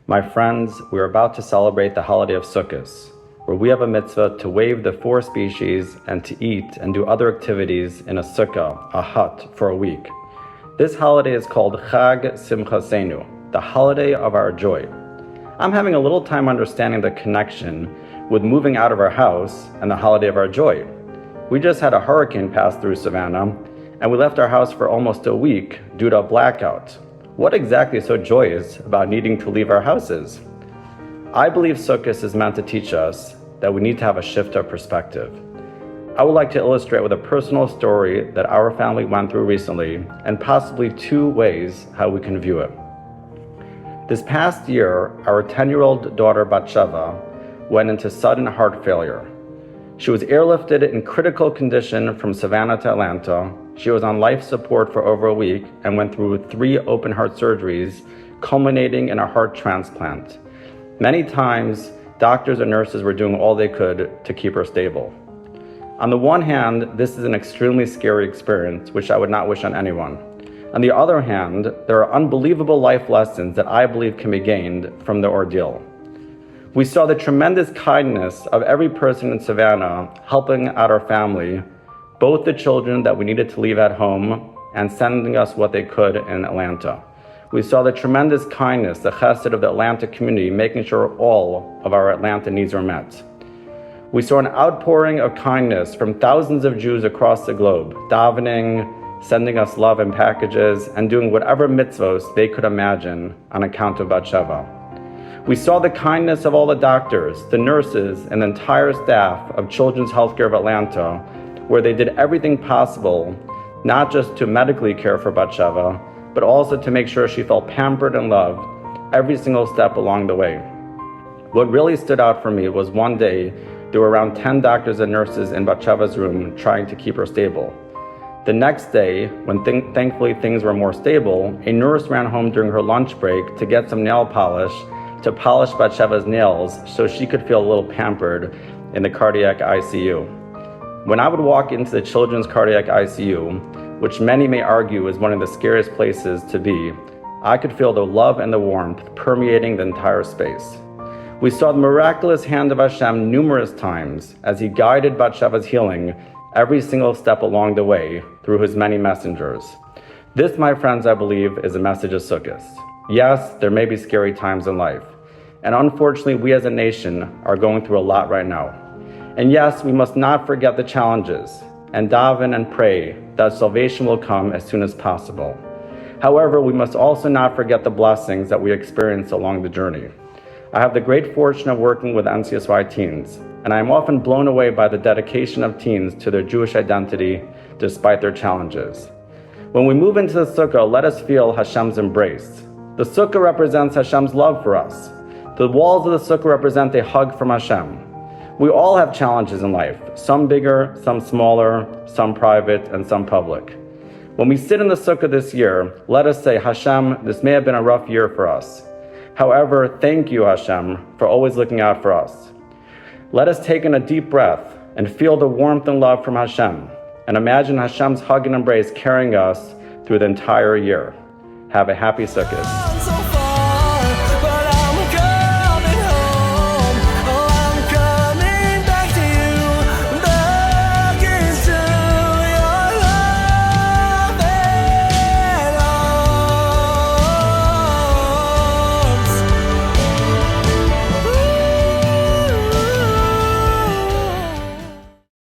My friends, we are about to celebrate the holiday of Succos, where we have a mitzvah to wave the four species and to eat and do other activities in a sukkah, a hut, for a week. This holiday is called Chag Simchasenu, the holiday of our joy. I'm having a little time understanding the connection with moving out of our house and the holiday of our joy. We just had a hurricane pass through Savannah, and we left our house for almost a week due to a blackout. What exactly is so joyous about needing to leave our houses? I believe Succos is meant to teach us that we need to have a shift of perspective. I would like to illustrate with a personal story that our family went through recently, and possibly two ways how we can view it. This past year, our 10-year-old daughter Batsheva went into sudden heart failure. She was airlifted in critical condition from Savannah to Atlanta. She was on life support for over a week and went through 3 open heart surgeries, culminating in a heart transplant. Many times, doctors and nurses were doing all they could to keep her stable. On the one hand, this is an extremely scary experience, which I would not wish on anyone. On the other hand, there are unbelievable life lessons that I believe can be gained from the ordeal. We saw the tremendous kindness of every person in Savannah helping out our family, both the children that we needed to leave at home and sending us what they could in Atlanta. We saw the tremendous kindness, the chesed of the Atlanta community, making sure all of our Atlanta needs were met. We saw an outpouring of kindness from thousands of Jews across the globe, davening, sending us love and packages, and doing whatever mitzvos they could imagine on account of Batsheva. We saw the kindness of all the doctors, the nurses, and the entire staff of Children's Healthcare of Atlanta, where they did everything possible, not just to medically care for Batsheva, but also to make sure she felt pampered and loved every single step along the way. What really stood out for me was one day, there were around 10 doctors and nurses in Batsheva's room trying to keep her stable. The next day, when thankfully things were more stable, a nurse ran home during her lunch break to get some nail polish to polish Batsheva's nails so she could feel a little pampered in the cardiac ICU. When I would walk into the children's cardiac ICU, which many may argue is one of the scariest places to be, I could feel the love and the warmth permeating the entire space. We saw the miraculous hand of Hashem numerous times as He guided Batsheva's healing every single step along the way through His many messengers. This, my friends, I believe, is a message of Succos. Yes, there may be scary times in life, and unfortunately, we as a nation are going through a lot right now. And yes, we must not forget the challenges and daven and pray that salvation will come as soon as possible. However, we must also not forget the blessings that we experience along the journey. I have the great fortune of working with NCSY teens, and I am often blown away by the dedication of teens to their Jewish identity despite their challenges. When we move into the sukkah, let us feel Hashem's embrace. The sukkah represents Hashem's love for us. The walls of the sukkah represent a hug from Hashem. We all have challenges in life, some bigger, some smaller, some private, and some public. When we sit in the sukkah this year, let us say, Hashem, this may have been a rough year for us. However, thank you, Hashem, for always looking out for us. Let us take in a deep breath and feel the warmth and love from Hashem, and imagine Hashem's hug and embrace carrying us through the entire year. Have a happy Sukkot.